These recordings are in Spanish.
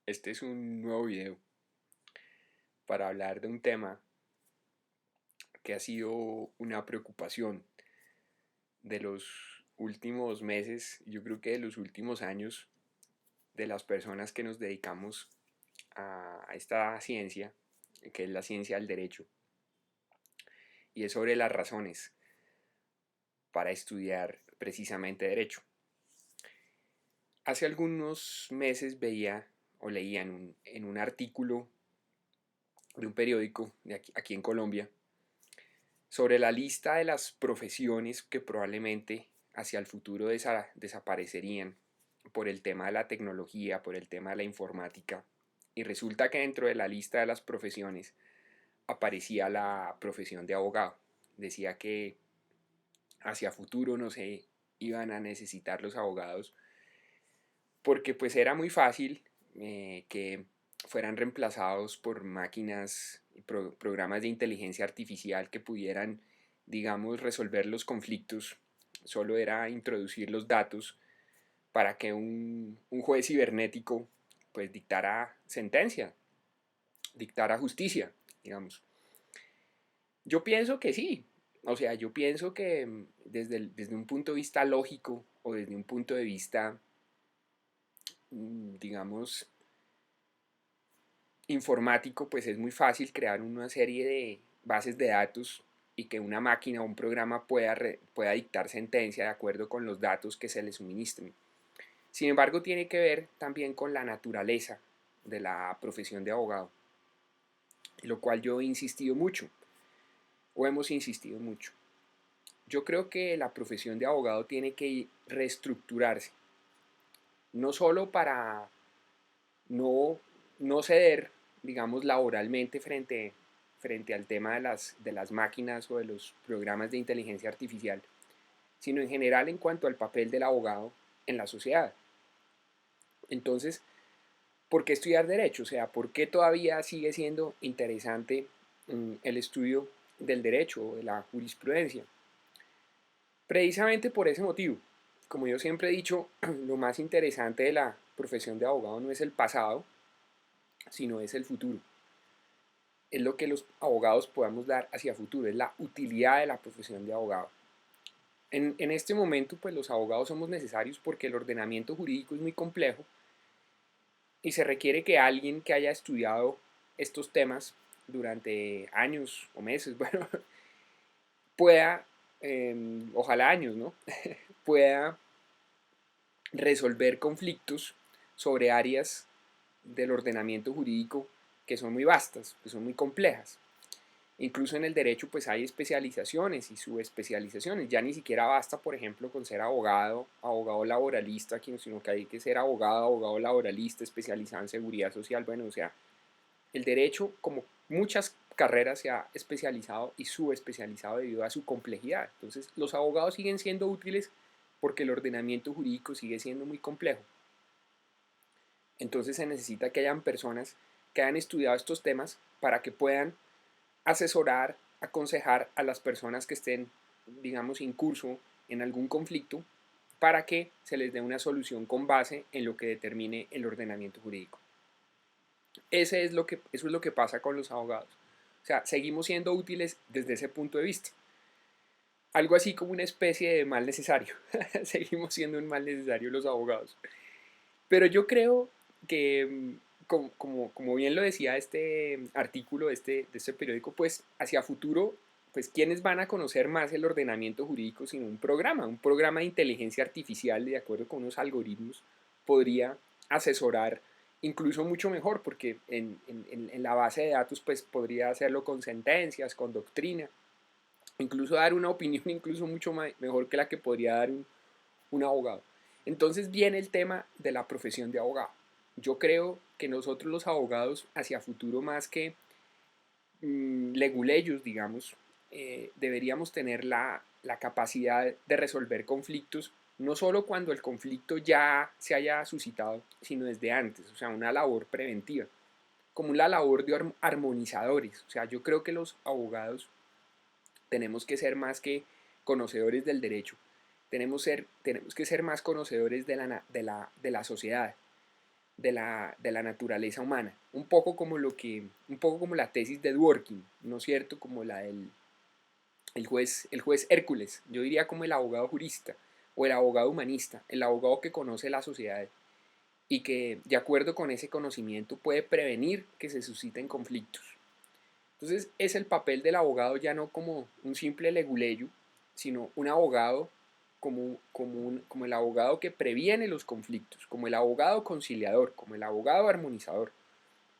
Este es un nuevo video para hablar de un tema que ha sido una preocupación de los últimos meses, yo creo que de los últimos años, de las personas que nos dedicamos a esta ciencia, que es la ciencia del derecho, y es sobre las razones para estudiar precisamente derecho. Hace algunos meses veía o leía en un artículo de un periódico de aquí en Colombia sobre la lista de las profesiones que probablemente hacia el futuro desaparecerían por el tema de la tecnología, por el tema de la informática. Y resulta que dentro de la lista de las profesiones aparecía la profesión de abogado. Decía que hacia futuro no se iban a necesitar los abogados porque pues era muy fácil que fueran reemplazados por máquinas y programas de inteligencia artificial que pudieran, digamos, resolver los conflictos. Solo era introducir los datos para que un juez cibernético pues dictara sentencia, dictara justicia, digamos. Yo pienso que sí, o sea, yo pienso que desde un punto de vista lógico o desde un punto de vista, digamos, informático, pues es muy fácil crear una serie de bases de datos y que una máquina o un programa pueda dictar sentencia de acuerdo con los datos que se le suministren. Sin embargo, tiene que ver también con la naturaleza de la profesión de abogado, lo cual yo he insistido mucho, o hemos insistido mucho. Yo creo que la profesión de abogado tiene que reestructurarse, no solo para no, no ceder, digamos, laboralmente frente al tema de las máquinas o de los programas de inteligencia artificial, sino en general en cuanto al papel del abogado en la sociedad. Entonces, ¿por qué estudiar derecho? O sea, ¿por qué todavía sigue siendo interesante el estudio del derecho o de la jurisprudencia? Precisamente por ese motivo. Como yo siempre he dicho, lo más interesante de la profesión de abogado no es el pasado, sino es el futuro. Es lo que los abogados podamos dar hacia futuro, es la utilidad de la profesión de abogado. En este momento, pues los abogados somos necesarios porque el ordenamiento jurídico es muy complejo y se requiere que alguien que haya estudiado estos temas durante años o meses, bueno, pueda, ojalá años, ¿no? Pueda resolver conflictos sobre áreas del ordenamiento jurídico que son muy vastas, que son muy complejas. Incluso en el derecho pues hay especializaciones y subespecializaciones. Ya ni siquiera basta, por ejemplo, con ser abogado, abogado laboralista, sino que hay que ser abogado, abogado laboralista, especializado en seguridad social. Bueno, o sea, el derecho, como muchas carreras, se ha especializado y subespecializado debido a su complejidad. Entonces, los abogados siguen siendo útiles porque el ordenamiento jurídico sigue siendo muy complejo. Entonces se necesita que hayan personas que hayan estudiado estos temas para que puedan asesorar, aconsejar a las personas que estén, digamos, en curso en algún conflicto para que se les dé una solución con base en lo que determine el ordenamiento jurídico. Eso es lo que pasa con los abogados. O sea, seguimos siendo útiles desde ese punto de vista. Algo así como una especie de mal necesario. Seguimos siendo un mal necesario los abogados. Pero yo creo que, como bien lo decía este artículo de este periódico, pues hacia futuro, pues quienes van a conocer más el ordenamiento jurídico sino un programa de inteligencia artificial de acuerdo con unos algoritmos podría asesorar incluso mucho mejor porque en la base de datos pues podría hacerlo con sentencias, con doctrina, incluso dar una opinión incluso mucho mejor que la que podría dar un abogado. Entonces viene el tema de la profesión de abogado. Yo creo que nosotros los abogados hacia futuro más que leguleyos, digamos, deberíamos tener la capacidad de resolver conflictos, no solo cuando el conflicto ya se haya suscitado, sino desde antes, o sea, una labor preventiva, como una labor de armonizadores. O sea, yo creo que los abogados tenemos que ser más que conocedores del derecho, tenemos que ser más conocedores de la sociedad, de la naturaleza humana, un poco como la tesis de Dworkin, ¿no es cierto? Como la del el juez Hércules, yo diría como el abogado jurista o el abogado humanista, el abogado que conoce la sociedad y que de acuerdo con ese conocimiento puede prevenir que se susciten conflictos. Entonces es el papel del abogado ya no como un simple leguleyo, sino un abogado como el abogado que previene los conflictos, como el abogado conciliador, como el abogado armonizador,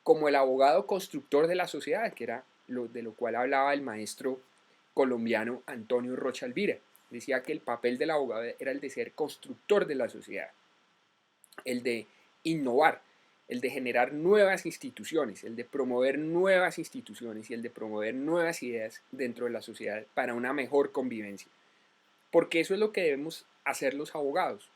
como el abogado constructor de la sociedad, que era de lo cual hablaba el maestro colombiano Antonio Rocha Alvira. Decía que el papel del abogado era el de ser constructor de la sociedad, el de innovar, el de generar nuevas instituciones, el de promover nuevas instituciones y el de promover nuevas ideas dentro de la sociedad para una mejor convivencia. Porque eso es lo que debemos hacer los abogados,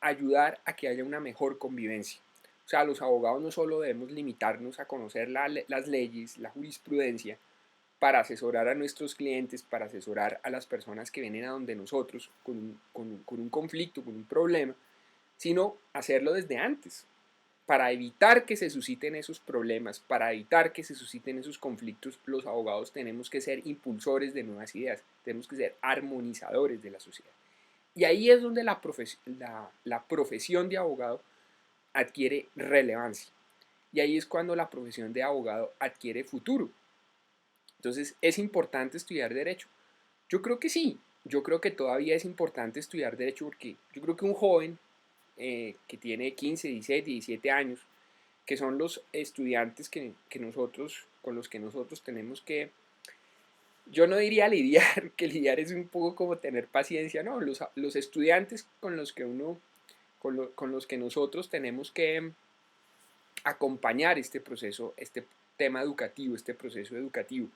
ayudar a que haya una mejor convivencia. O sea, los abogados no solo debemos limitarnos a conocer las leyes, la jurisprudencia, para asesorar a nuestros clientes, para asesorar a las personas que vienen a donde nosotros con un conflicto, con un problema, sino hacerlo desde antes, para evitar que se susciten esos problemas, para evitar que se susciten esos conflictos. Los abogados tenemos que ser impulsores de nuevas ideas, tenemos que ser armonizadores de la sociedad. Y ahí es donde la profesión de abogado adquiere relevancia. Y ahí es cuando la profesión de abogado adquiere futuro. Entonces, ¿es importante estudiar derecho? Yo creo que sí. Yo creo que todavía es importante estudiar derecho porque yo creo que un joven que tiene 15, 16, 17 años, que son los estudiantes que nosotros, con los que nosotros tenemos que, yo no diría lidiar, que lidiar es un poco como tener paciencia, no, los estudiantes con los que uno, con los que nosotros tenemos que acompañar este proceso, este tema educativo, este proceso educativo.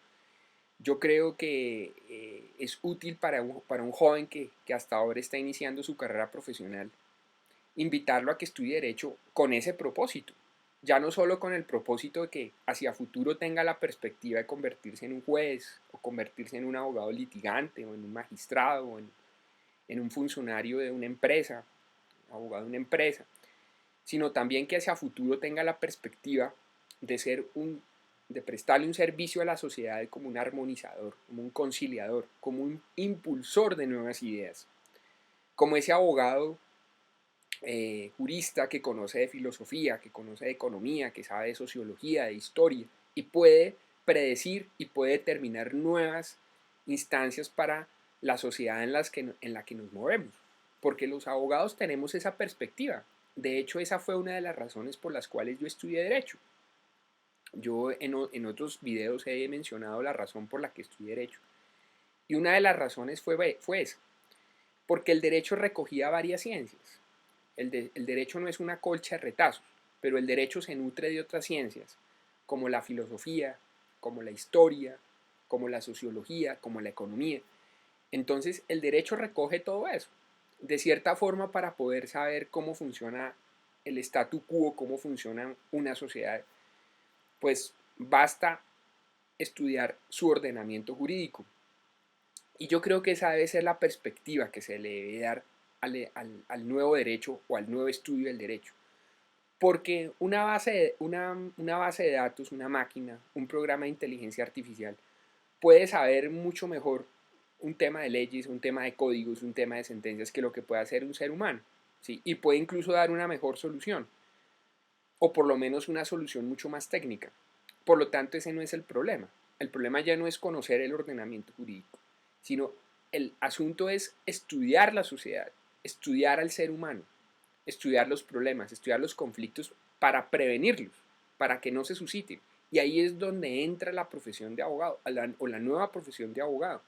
Yo creo que es útil para un joven que hasta ahora está iniciando su carrera profesional, invitarlo a que estudie derecho con ese propósito. Ya no solo con el propósito de que hacia futuro tenga la perspectiva de convertirse en un juez o convertirse en un abogado litigante o en un magistrado o en un funcionario de una empresa, abogado de una empresa, sino también que hacia futuro tenga la perspectiva de ser de prestarle un servicio a la sociedad como un armonizador, como un conciliador, como un impulsor de nuevas ideas, como ese abogado jurista que conoce de filosofía, que conoce de economía, que sabe de sociología, de historia, y puede predecir y puede determinar nuevas instancias para la sociedad en la que nos movemos. Porque los abogados tenemos esa perspectiva. De hecho, esa fue una de las razones por las cuales yo estudié Derecho. Yo en otros videos he mencionado la razón por la que estudié Derecho. Y una de las razones fue esa. Porque el Derecho recogía varias ciencias. El derecho no es una colcha de retazos, pero el derecho se nutre de otras ciencias, como la filosofía, como la historia, como la sociología, como la economía. Entonces el derecho recoge todo eso, de cierta forma para poder saber cómo funciona el statu quo, cómo funciona una sociedad, pues basta estudiar su ordenamiento jurídico. Y yo creo que esa debe ser la perspectiva que se le debe dar al nuevo derecho o al nuevo estudio del derecho. Porque una base de datos, una máquina, un programa de inteligencia artificial puede saber mucho mejor un tema de leyes, un tema de códigos, un tema de sentencias que lo que puede hacer un ser humano, ¿sí? Y puede incluso dar una mejor solución, o por lo menos una solución mucho más técnica. Por lo tanto, ese no es el problema. El problema ya no es conocer el ordenamiento jurídico, sino el asunto es estudiar la sociedad, estudiar al ser humano, estudiar los problemas, estudiar los conflictos para prevenirlos, para que no se susciten. Y ahí es donde entra la profesión de abogado, o la nueva profesión de abogado.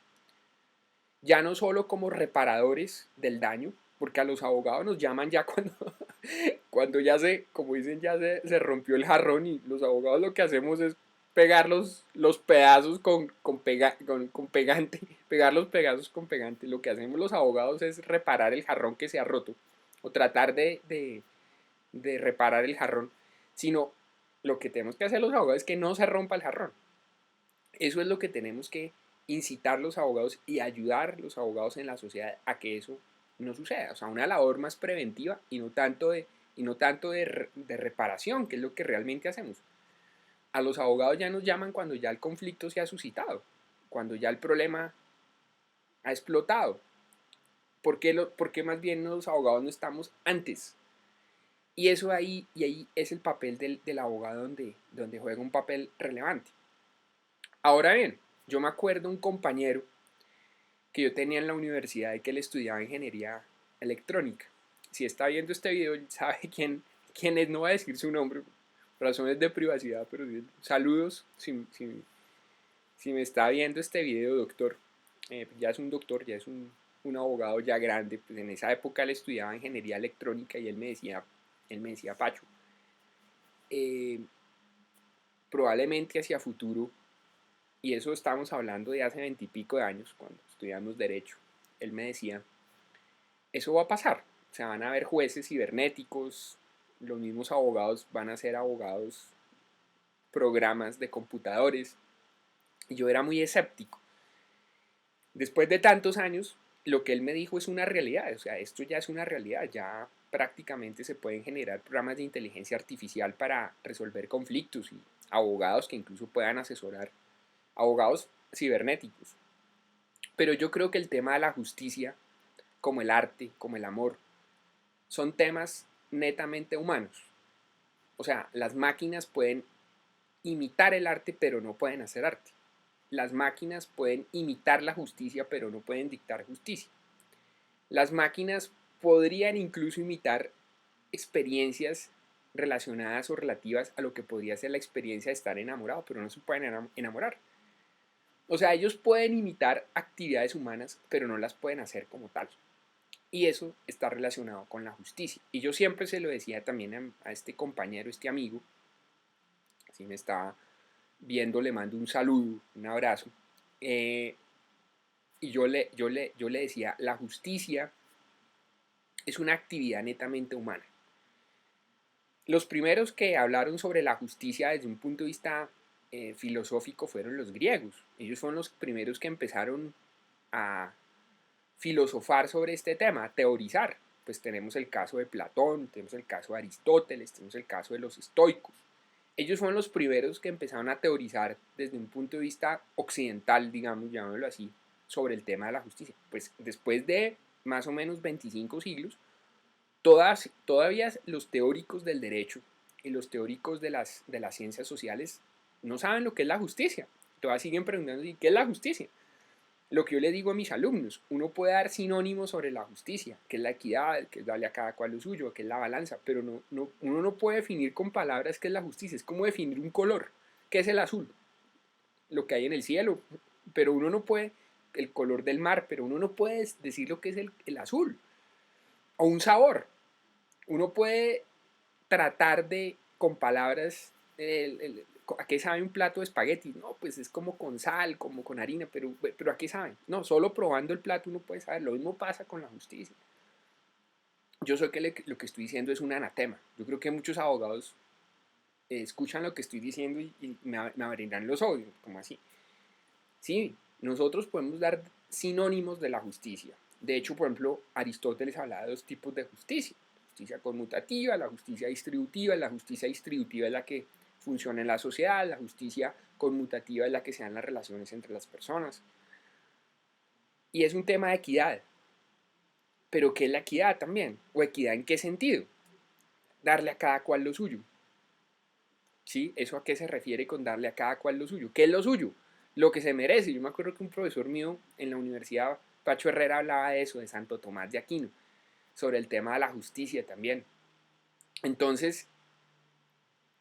Ya no solo como reparadores del daño, porque a los abogados nos llaman ya cuando, cuando ya como dicen, se rompió el jarrón y los abogados lo que hacemos es pegar los pedazos con pegante, pegar los pedazos con pegante. Lo que hacemos los abogados es reparar el jarrón que se ha roto o tratar de reparar el jarrón, sino lo que tenemos que hacer los abogados es que no se rompa el jarrón. Eso es lo que tenemos que incitar los abogados y ayudar los abogados en la sociedad a que eso no suceda. O sea, una labor más preventiva y no tanto de y no tanto de reparación, que es lo que realmente hacemos. A los abogados ya nos llaman cuando ya el conflicto se ha suscitado, cuando ya el problema ha explotado. ¿Por qué más bien los abogados no estamos antes? Y eso ahí es el papel del abogado donde juega un papel relevante. Ahora bien, yo me acuerdo un compañero que yo tenía en la universidad y que él estudiaba ingeniería electrónica. Si está viendo este video, sabe quién es, no va a decir su nombre, por razones de privacidad, pero saludos si me está viendo este video, doctor. Ya es un doctor, ya es un abogado ya grande. Pues en esa época él estudiaba ingeniería electrónica y él me decía, Pacho, probablemente hacia futuro, y eso estamos hablando de hace 20 y pico de años, cuando estudiamos Derecho, él me decía, eso va a pasar, o sea, van a haber jueces cibernéticos, los mismos abogados van a ser abogados, programas de computadores, y yo era muy escéptico. Después de tantos años, lo que él me dijo es una realidad, o sea, esto ya es una realidad, ya prácticamente se pueden generar programas de inteligencia artificial para resolver conflictos y abogados que incluso puedan asesorar, abogados cibernéticos. Pero yo creo que el tema de la justicia, como el arte, como el amor, son temas netamente humanos. O sea, las máquinas pueden imitar el arte, pero no pueden hacer arte. Las máquinas pueden imitar la justicia, pero no pueden dictar justicia. Las máquinas podrían incluso imitar experiencias relacionadas o relativas a lo que podría ser la experiencia de estar enamorado, pero no se pueden enamorar. O sea, ellos pueden imitar actividades humanas, pero no las pueden hacer como tal. Y eso está relacionado con la justicia. Y yo siempre se lo decía también a este compañero, este amigo, si me está viendo, le mando un saludo, un abrazo. Y yo le decía, la justicia es una actividad netamente humana. Los primeros que hablaron sobre la justicia desde un punto de vista filosófico fueron los griegos. Ellos fueron los primeros que empezaron a filosofar sobre este tema, a teorizar. Pues tenemos el caso de Platón, tenemos el caso de Aristóteles, tenemos el caso de los estoicos. Ellos fueron los primeros que empezaron a teorizar desde un punto de vista occidental, digamos, llamémoslo así, sobre el tema de la justicia. Pues después de más o menos 25 siglos, todavía los teóricos del derecho y los teóricos de las ciencias sociales no saben lo que es la justicia. Todavía siguen preguntando, ¿qué es la justicia? Lo que yo le digo a mis alumnos, uno puede dar sinónimos sobre la justicia, que es la equidad, que es darle a cada cual lo suyo, que es la balanza, pero uno no puede definir con palabras qué es la justicia, es como definir un color, que es el azul, lo que hay en el cielo, pero uno no puede, el color del mar, pero uno no puede decir lo que es el azul, o un sabor, uno puede tratar de, con palabras, ¿a qué sabe un plato de espagueti? No, pues es como con sal, como con harina, pero ¿a qué saben? No, solo probando el plato uno puede saber. Lo mismo pasa con la justicia. Yo sé que lo que estoy diciendo es un anatema. Yo creo que muchos abogados escuchan lo que estoy diciendo y me abrirán los ojos, como así. Sí, nosotros podemos dar sinónimos de la justicia. De hecho, por ejemplo, Aristóteles hablaba de dos tipos de justicia. Justicia conmutativa, la justicia distributiva. La justicia distributiva es la que funciona en la sociedad, la justicia conmutativa es la que se dan las relaciones entre las personas. Y es un tema de equidad. Pero ¿qué es la equidad también? ¿O equidad en qué sentido? Darle a cada cual lo suyo. ¿Sí? ¿Eso a qué se refiere con darle a cada cual lo suyo? ¿Qué es lo suyo? Lo que se merece. Yo me acuerdo que un profesor mío en la universidad, Pacho Herrera, hablaba de eso, de Santo Tomás de Aquino, sobre el tema de la justicia también. Entonces,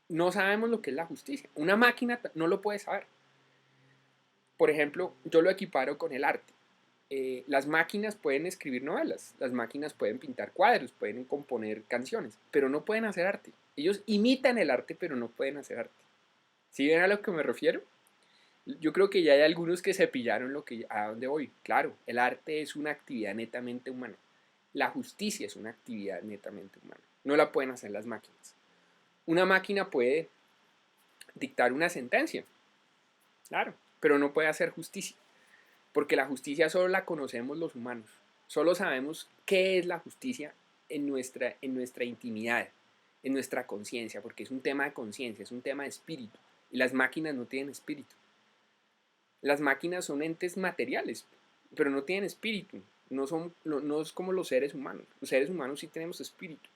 no sabemos lo que es la justicia. Una máquina no lo puede saber. Por ejemplo, yo lo equiparo con el arte. Las máquinas pueden escribir novelas, las máquinas pueden pintar cuadros, pueden componer canciones, pero no pueden hacer arte. Ellos imitan el arte, pero no pueden hacer arte. ¿Sí ven a lo que me refiero? Yo creo que ya hay algunos que se pillaron a dónde voy. Claro, el arte es una actividad netamente humana. La justicia es una actividad netamente humana. No la pueden hacer las máquinas. Una máquina puede dictar una sentencia, claro, pero no puede hacer justicia. Porque la justicia solo la conocemos los humanos. Solo sabemos qué es la justicia en nuestra intimidad, en nuestra conciencia, porque es un tema de conciencia, es un tema de espíritu. Y las máquinas no tienen espíritu. Las máquinas son entes materiales, pero no tienen espíritu. No es como los seres humanos. Los seres humanos sí tenemos espíritu.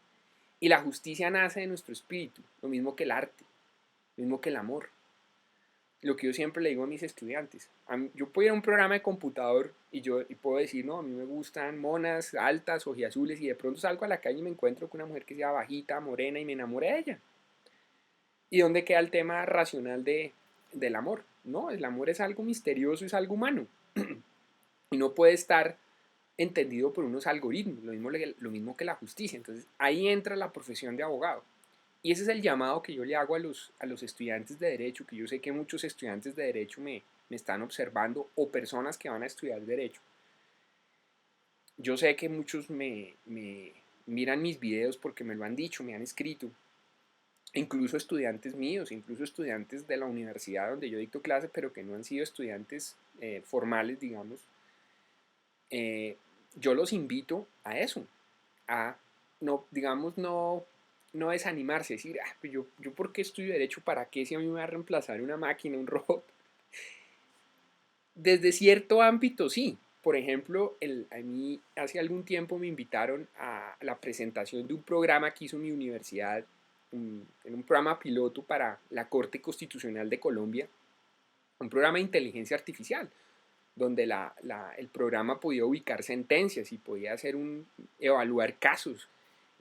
Y la justicia nace de nuestro espíritu, lo mismo que el arte, lo mismo que el amor. Lo que yo siempre le digo a mis estudiantes, yo puedo ir a un programa de computador y puedo decir, no, a mí me gustan monas, altas, ojiazules, y de pronto salgo a la calle y me encuentro con una mujer que sea bajita, morena, y me enamoré de ella. ¿Y dónde queda el tema racional del amor? No, el amor es algo misterioso, es algo humano. Y no puede estar entendido por unos algoritmos, lo mismo que la justicia. Entonces ahí entra la profesión de abogado. Y ese es el llamado que yo le hago a los estudiantes de Derecho, que yo sé que muchos estudiantes de Derecho me están observando, o personas que van a estudiar Derecho. Yo sé que muchos me miran mis videos porque me lo han dicho, me han escrito. Incluso estudiantes míos, incluso estudiantes de la universidad donde yo dicto clases, pero que no han sido estudiantes formales, digamos. Yo los invito a eso, a no, digamos, no desanimarse, decir, pues yo ¿por qué estudio Derecho? ¿Para qué si a mí me va a reemplazar una máquina, un robot? Desde cierto ámbito, sí. Por ejemplo, a mí hace algún tiempo me invitaron a la presentación de un programa que hizo mi universidad, en un programa piloto para la Corte Constitucional de Colombia, un programa de inteligencia artificial, donde el programa podía ubicar sentencias y podía evaluar casos,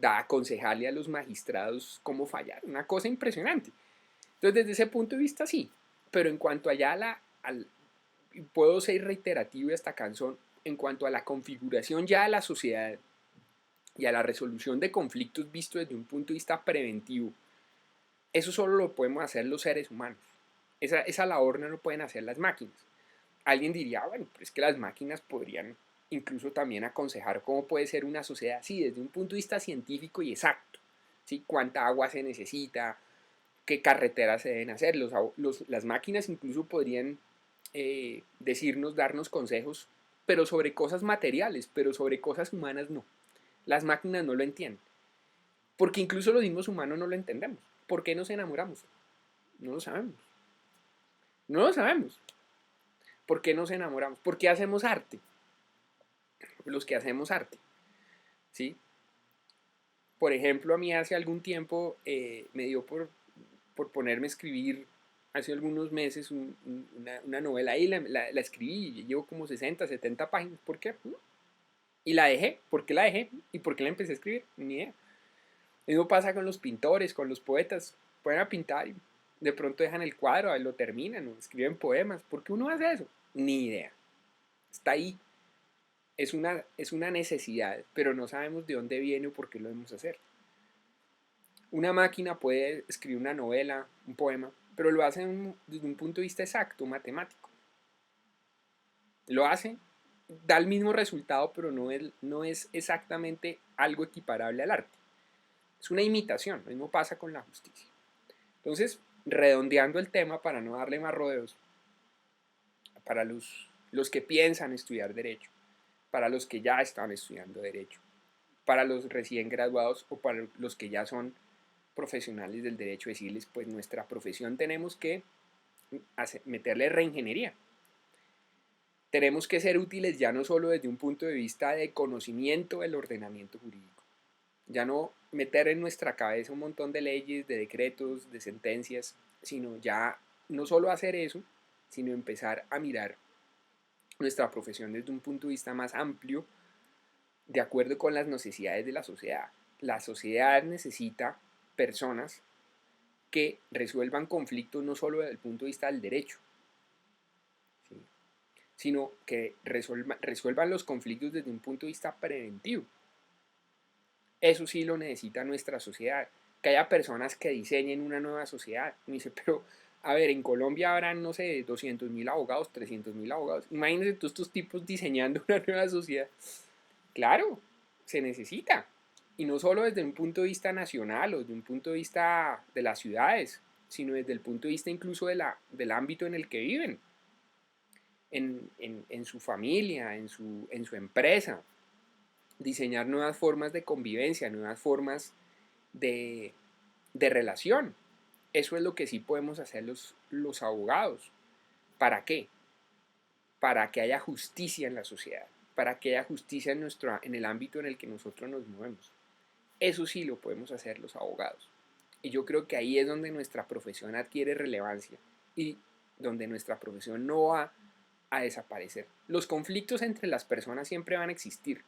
aconsejarle a los magistrados cómo fallar, una cosa impresionante. Entonces, desde ese punto de vista, sí, pero en cuanto allá puedo ser reiterativo y hasta cansón, en cuanto a la configuración ya de la sociedad y a la resolución de conflictos visto desde un punto de vista preventivo, eso solo lo podemos hacer los seres humanos. Esa labor no lo pueden hacer las máquinas. Alguien diría, bueno, pero es que las máquinas podrían incluso también aconsejar cómo puede ser una sociedad así, desde un punto de vista científico y exacto. ¿Sí? Cuánta agua se necesita, qué carreteras se deben hacer. Las máquinas incluso podrían decirnos, darnos consejos, pero sobre cosas materiales, pero sobre cosas humanas no. Las máquinas no lo entienden. Porque incluso los mismos humanos no lo entendemos. ¿Por qué nos enamoramos? No lo sabemos. No lo sabemos. ¿Por qué nos enamoramos? ¿Por qué hacemos arte? Los que hacemos arte. ¿Sí? Por ejemplo, a mí hace algún tiempo me dio por ponerme a escribir, hace algunos meses, una novela y la escribí, y llevo como 60, 70 páginas. ¿Por qué? Y la dejé. ¿Por qué la dejé? ¿Y por qué la empecé a escribir? Ni idea. Eso pasa con los pintores, con los poetas. Pueden a pintar y de pronto dejan el cuadro, lo terminan, o escriben poemas. ¿Por qué uno hace eso? Ni idea. Está ahí. Es una necesidad, pero no sabemos de dónde viene o por qué lo debemos hacer. Una máquina puede escribir una novela, un poema, pero lo hace desde un punto de vista exacto, matemático. Lo hace, da el mismo resultado, pero no es exactamente algo equiparable al arte. Es una imitación, lo mismo pasa con la justicia. Entonces, redondeando el tema para no darle más rodeos, para los que piensan estudiar Derecho, para los que ya están estudiando Derecho, para los recién graduados o para los que ya son profesionales del derecho, decirles, pues nuestra profesión tenemos que meterle reingeniería. Tenemos que ser útiles ya no solo desde un punto de vista de conocimiento del ordenamiento jurídico, ya no meter en nuestra cabeza un montón de leyes, de decretos, de sentencias, sino ya no solo hacer eso, sino empezar a mirar nuestra profesión desde un punto de vista más amplio, de acuerdo con las necesidades de la sociedad. La sociedad necesita personas que resuelvan conflictos no solo desde el punto de vista del derecho, ¿sí?, sino que resuelvan los conflictos desde un punto de vista preventivo. Eso sí lo necesita nuestra sociedad, que haya personas que diseñen una nueva sociedad. Me dice, pero a ver, en Colombia habrán, no sé, 200.000 abogados, 300.000 abogados. Imagínense todos estos tipos diseñando una nueva sociedad. Claro, se necesita. Y no solo desde un punto de vista nacional o desde un punto de vista de las ciudades, sino desde el punto de vista incluso del ámbito en el que viven, en su familia, en su empresa. diseñar nuevas formas de convivencia, nuevas formas de, de relación. Eso es lo que sí podemos hacer los abogados. ¿Para qué? Para que haya justicia en la sociedad, para que haya justicia en el ámbito en el que nosotros nos movemos. Eso sí lo podemos hacer los abogados. Y yo creo que ahí es donde nuestra profesión adquiere relevancia y donde nuestra profesión no va a desaparecer. Los conflictos entre las personas siempre van a existir.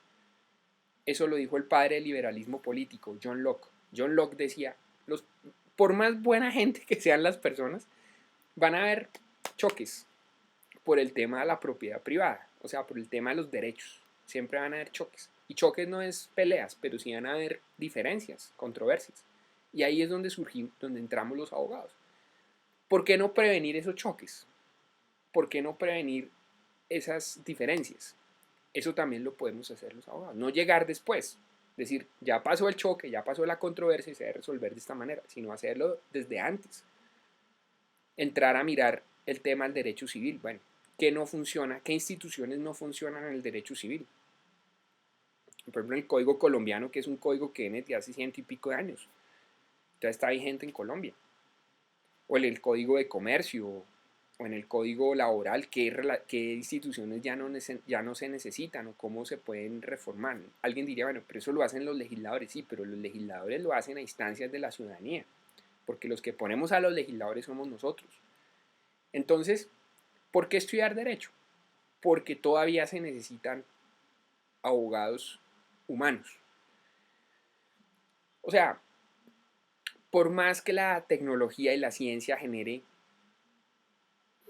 Eso lo dijo el padre del liberalismo político, John Locke. John Locke decía, por más buena gente que sean las personas, van a haber choques por el tema de la propiedad privada, o sea, por el tema de los derechos. Siempre van a haber choques. Y choques no es peleas, pero sí van a haber diferencias, controversias. Y ahí es donde surgimos, donde entramos los abogados. ¿Por qué no prevenir esos choques? ¿Por qué no prevenir esas diferencias? Eso también lo podemos hacer los abogados. No llegar después, decir, ya pasó el choque, ya pasó la controversia y se debe resolver de esta manera, sino hacerlo desde antes. Entrar a mirar el tema del derecho civil. Bueno, ¿qué no funciona? ¿Qué instituciones no funcionan en el derecho civil? Por ejemplo, el Código colombiano, que es un código que viene de hace 100 y pico de años. Ya está vigente en Colombia. O en el Código de Comercio, o en el Código Laboral, qué instituciones ya no se necesitan o cómo se pueden reformar. Alguien diría, bueno, pero eso lo hacen los legisladores. Sí, pero los legisladores lo hacen a instancias de la ciudadanía, porque los que ponemos a los legisladores somos nosotros. Entonces, ¿por qué estudiar derecho? Porque todavía se necesitan abogados humanos. O sea, por más que la tecnología y la ciencia genere,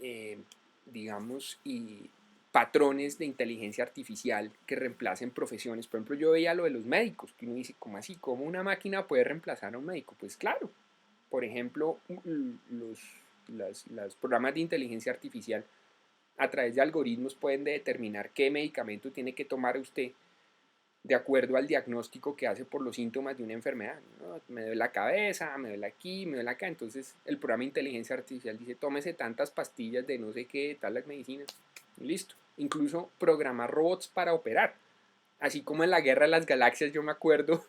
eh, digamos, y patrones de inteligencia artificial que reemplacen profesiones. Por ejemplo, yo veía lo de los médicos, que uno dice, ¿cómo así? ¿Cómo una máquina puede reemplazar a un médico? Pues claro, por ejemplo, los programas de inteligencia artificial a través de algoritmos pueden determinar qué medicamento tiene que tomar usted de acuerdo al diagnóstico que hace por los síntomas de una enfermedad. ¿No? Me duele la cabeza, me duele aquí, me duele acá. Entonces el programa de inteligencia artificial dice, tómese tantas pastillas de no sé qué, tal las medicinas. Y listo. Incluso programar robots para operar. Así como en la Guerra de las Galaxias, yo me acuerdo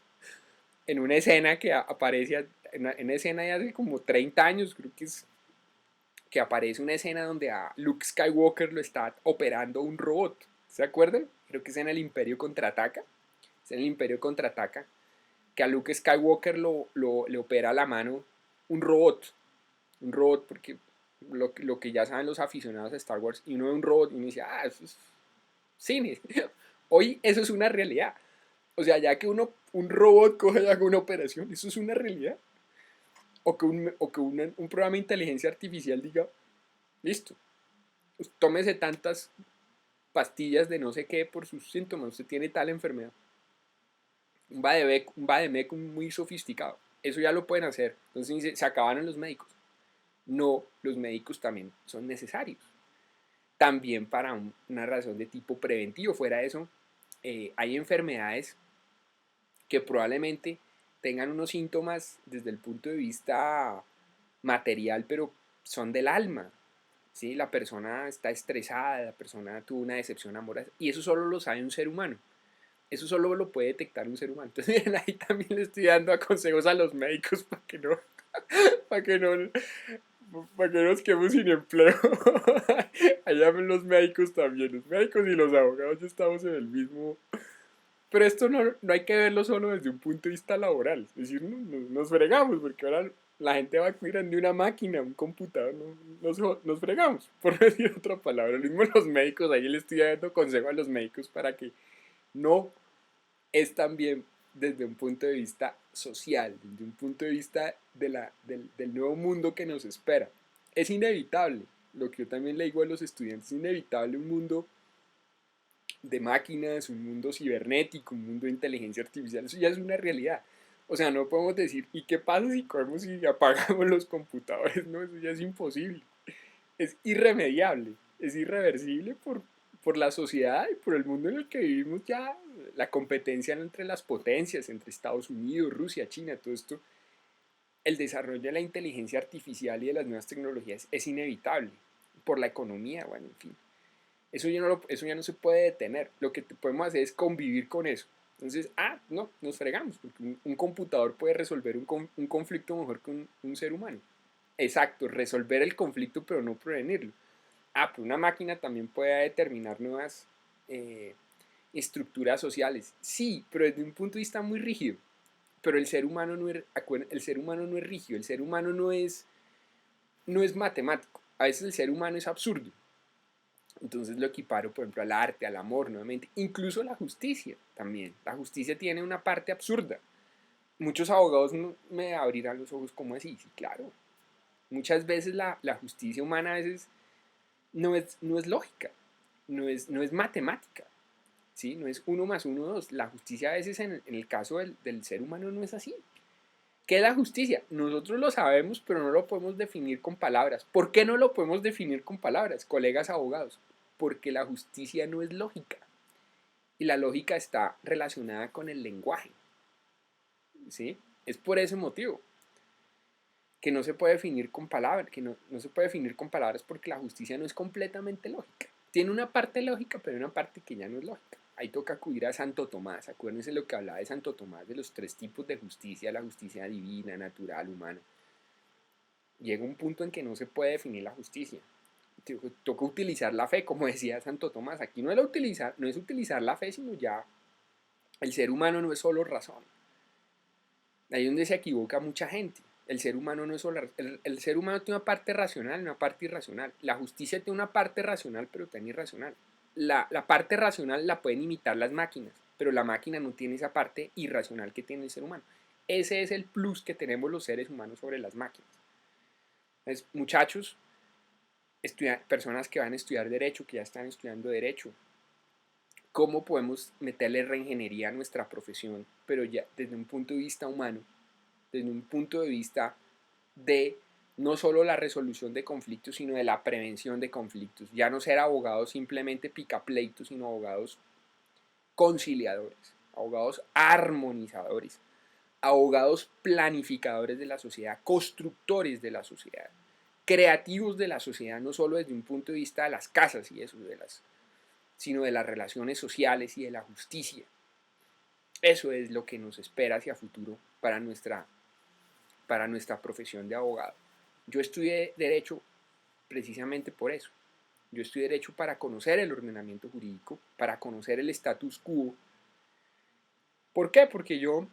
en una escena que aparece, en una escena de hace como 30 años, creo que aparece una escena donde a Luke Skywalker lo está operando un robot. ¿Se acuerdan? Creo que es en el Imperio Contraataca. Es en el Imperio Contraataca, que a Luke Skywalker le opera a la mano un robot porque lo que ya saben los aficionados a Star Wars, y uno ve un robot y uno dice, ah, eso es cine. Hoy eso es una realidad. O sea, ya que un robot coge y haga una operación, eso es una realidad. O que un programa de inteligencia artificial diga, listo, pues tómese tantas pastillas de no sé qué por sus síntomas, usted tiene tal enfermedad. Un Bademec muy sofisticado. Eso ya lo pueden hacer. Entonces se acabaron los médicos. No, los médicos también son necesarios. También para una razón de tipo preventivo. Fuera de eso, hay enfermedades que probablemente tengan unos síntomas desde el punto de vista material, pero son del alma. ¿Sí? La persona está estresada, la persona tuvo una decepción amorosa, y eso solo lo sabe un ser humano. Eso solo lo puede detectar un ser humano. Entonces, miren, ahí también le estoy dando consejos a los médicos para que no, para que no nos quedemos sin empleo. Allá los médicos también, los médicos y los abogados ya estamos en el mismo. Pero esto no hay que verlo solo desde un punto de vista laboral. Es decir, nos fregamos, porque ahora la gente va mirando una máquina, un computador, nos fregamos, por no decir otra palabra. Lo mismo los médicos, ahí le estoy dando consejo a los médicos para que no es también desde un punto de vista social, desde un punto de vista del nuevo mundo que nos espera. Es inevitable, lo que yo también le digo a los estudiantes, es inevitable un mundo de máquinas, un mundo cibernético, un mundo de inteligencia artificial, eso ya es una realidad. O sea, no podemos decir, ¿y qué pasa si cogemos y apagamos los computadores? No, eso ya es imposible. Es irremediable, es irreversible por la sociedad y por el mundo en el que vivimos ya, la competencia entre las potencias, entre Estados Unidos, Rusia, China, todo esto, el desarrollo de la inteligencia artificial y de las nuevas tecnologías es inevitable por la economía, bueno, en fin. Eso ya no se puede detener. Lo que podemos hacer es convivir con eso. Entonces, no, nos fregamos, porque un computador puede resolver un conflicto mejor que un ser humano. Exacto, resolver el conflicto pero no prevenirlo. Pero una máquina también puede determinar nuevas estructuras sociales. Sí, pero desde un punto de vista muy rígido. Pero el ser humano no es, el ser humano no es rígido, el ser humano no es matemático. A veces el ser humano es absurdo. Entonces lo equiparo, por ejemplo, al arte, al amor, nuevamente. Incluso la justicia también. La justicia tiene una parte absurda. Muchos abogados me abrirán los ojos como así. Sí, claro. Muchas veces la justicia humana a veces no es lógica, no es matemática, ¿sí? No es uno más uno, dos. La justicia a veces en el caso del ser humano no es así. ¿Qué es la justicia? Nosotros lo sabemos, pero no lo podemos definir con palabras. ¿Por qué no lo podemos definir con palabras, colegas abogados? Porque la justicia no es lógica. Y la lógica está relacionada con el lenguaje, ¿sí? Es por ese motivo que no se puede definir con palabras, que no se puede definir con palabras porque la justicia no es completamente lógica. Tiene una parte lógica, pero una parte que ya no es lógica. Ahí toca acudir a Santo Tomás. Acuérdense lo que hablaba de Santo Tomás, de los 3 tipos de justicia: la justicia divina, natural, humana. Llega un punto en que no se puede definir la justicia. Toca utilizar la fe, como decía Santo Tomás. Aquí no es utilizar la fe, sino ya el ser humano no es solo razón. Ahí es donde se equivoca mucha gente. El ser humano no es solo, el ser humano tiene una parte racional y una parte irracional. La justicia tiene una parte racional, pero también irracional. La parte racional la pueden imitar las máquinas, pero la máquina no tiene esa parte irracional que tiene el ser humano. Ese es el plus que tenemos los seres humanos sobre las máquinas. Entonces, muchachos, personas que van a estudiar derecho, que ya están estudiando derecho, ¿cómo podemos meterle reingeniería a nuestra profesión, pero ya desde un punto de vista humano, desde un punto de vista de no solo la resolución de conflictos, sino de la prevención de conflictos? Ya no ser abogados simplemente picapleitos, sino abogados conciliadores, abogados armonizadores, abogados planificadores de la sociedad, constructores de la sociedad, creativos de la sociedad, no solo desde un punto de vista de las casas y eso, sino de las relaciones sociales y de la justicia. Eso es lo que nos espera hacia futuro para nuestra profesión de abogado. Yo estudié Derecho precisamente por eso. Yo estudié Derecho para conocer el ordenamiento jurídico, para conocer el status quo. ¿Por qué? Porque yo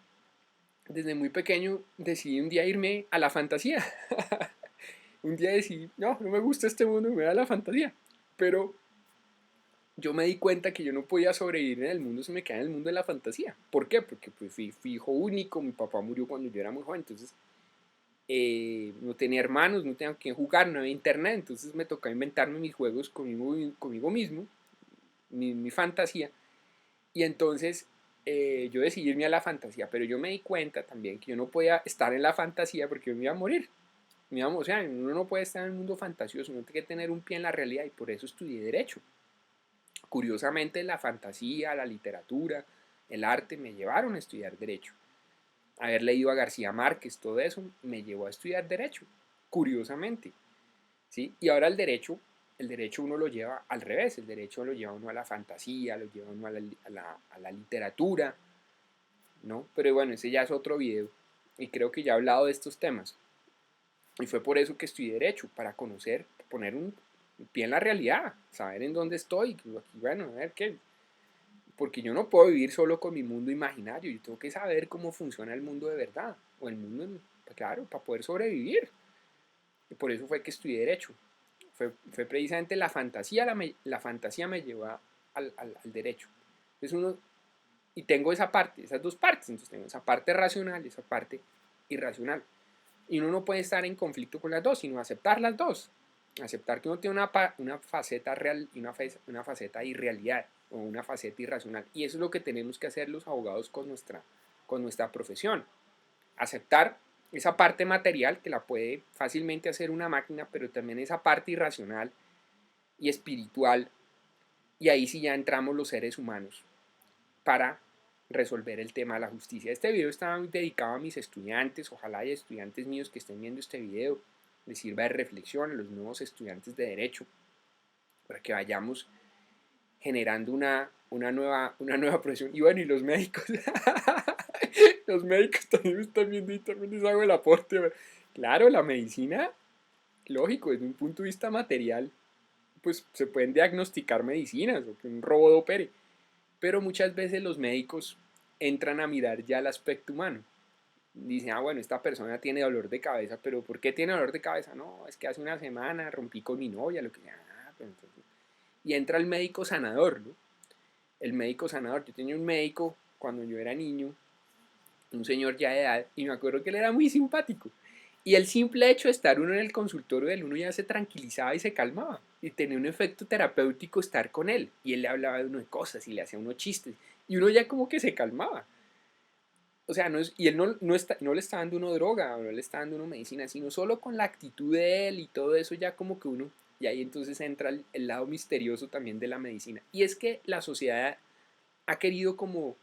desde muy pequeño decidí un día irme a la fantasía. Un día decidí, no me gusta este mundo, me voy a la fantasía. Pero yo me di cuenta que yo no podía sobrevivir en el mundo si me quedaba en el mundo de la fantasía. ¿Por qué? Porque pues fui hijo único, mi papá murió cuando yo era muy joven, entonces no tenía hermanos, no tenía con quién jugar, no había internet, entonces me tocaba inventarme mis juegos conmigo mismo, mi fantasía, y entonces yo decidí irme a la fantasía, pero yo me di cuenta también que yo no podía estar en la fantasía porque yo me iba a morir. O sea, uno no puede estar en el mundo fantasioso, uno tiene que tener un pie en la realidad, y por eso estudié Derecho. Curiosamente, la fantasía, la literatura, el arte me llevaron a estudiar Derecho. Haber leído a García Márquez, todo eso, me llevó a estudiar Derecho, curiosamente, ¿sí? Y ahora el derecho uno lo lleva al revés, el derecho lo lleva uno a la fantasía, lo lleva uno a la literatura, ¿no? Pero bueno, ese ya es otro video, y creo que ya he hablado de estos temas. Y fue por eso que estudié Derecho, para conocer, poner un pie en la realidad, saber en dónde estoy, aquí, bueno, a ver qué. Porque yo no puedo vivir solo con mi mundo imaginario, yo tengo que saber cómo funciona el mundo de verdad, o el mundo, claro, para poder sobrevivir. Y por eso fue que estudié Derecho. Fue precisamente la fantasía me llevó al derecho. Entonces y tengo esas dos partes, entonces tengo esa parte racional y esa parte irracional. Y uno no puede estar en conflicto con las dos, sino aceptar las dos. Aceptar que uno tiene una faceta real y una faceta irrealidad, o una faceta irracional. Y eso es lo que tenemos que hacer los abogados con nuestra profesión. Aceptar esa parte material, que la puede fácilmente hacer una máquina, pero también esa parte irracional y espiritual. Y ahí sí ya entramos los seres humanos para resolver el tema de la justicia. Este video está dedicado a mis estudiantes. Ojalá haya estudiantes míos que estén viendo este video, les sirva de reflexión a los nuevos estudiantes de Derecho, para que vayamos generando una nueva profesión. Y bueno, y los médicos, los médicos también me están viendo y también les hago el aporte. Claro, la medicina, lógico, desde un punto de vista material, pues se pueden diagnosticar medicinas o que un robot opere, pero muchas veces los médicos entran a mirar ya el aspecto humano. Dicen, ah, bueno, esta persona tiene dolor de cabeza, pero ¿por qué tiene dolor de cabeza? No, es que hace una semana rompí con mi novia, lo que sea. Pues entonces, y entra el médico sanador, ¿no? El médico sanador. Yo tenía un médico cuando yo era niño, un señor ya de edad, y me acuerdo que él era muy simpático. Y el simple hecho de estar uno en el consultorio del uno ya se tranquilizaba y se calmaba. Y tenía un efecto terapéutico estar con él. Y él le hablaba de uno de cosas y le hacía unos chistes. Y uno ya como que se calmaba. O sea, no es, y él no le está dando uno droga, o no le está dando uno medicina, sino solo con la actitud de él y todo eso ya como que uno, y ahí entonces entra el lado misterioso también de la medicina. Y es que la sociedad ha querido como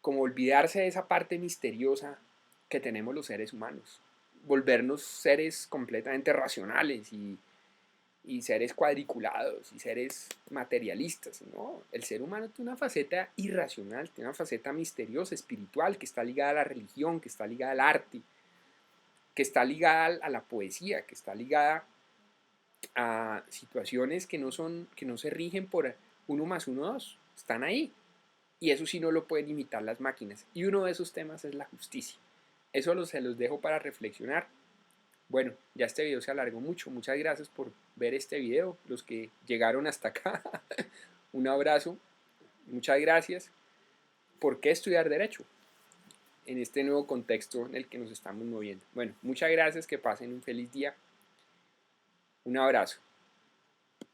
olvidarse de esa parte misteriosa que tenemos los seres humanos, volvernos seres completamente racionales y seres cuadriculados y seres materialistas, ¿no? El ser humano tiene una faceta irracional, tiene una faceta misteriosa, espiritual, que está ligada a la religión, que está ligada al arte, que está ligada a la poesía, que está ligada a situaciones que no se rigen por uno más uno, dos, están ahí. Y eso sí no lo pueden imitar las máquinas. Y uno de esos temas es la justicia. Eso se los dejo para reflexionar. Bueno, ya este video se alargó mucho. Muchas gracias por ver este video. Los que llegaron hasta acá, un abrazo. Muchas gracias. ¿Por qué estudiar Derecho en este nuevo contexto en el que nos estamos moviendo? Bueno, muchas gracias. Que pasen un feliz día. Un abrazo.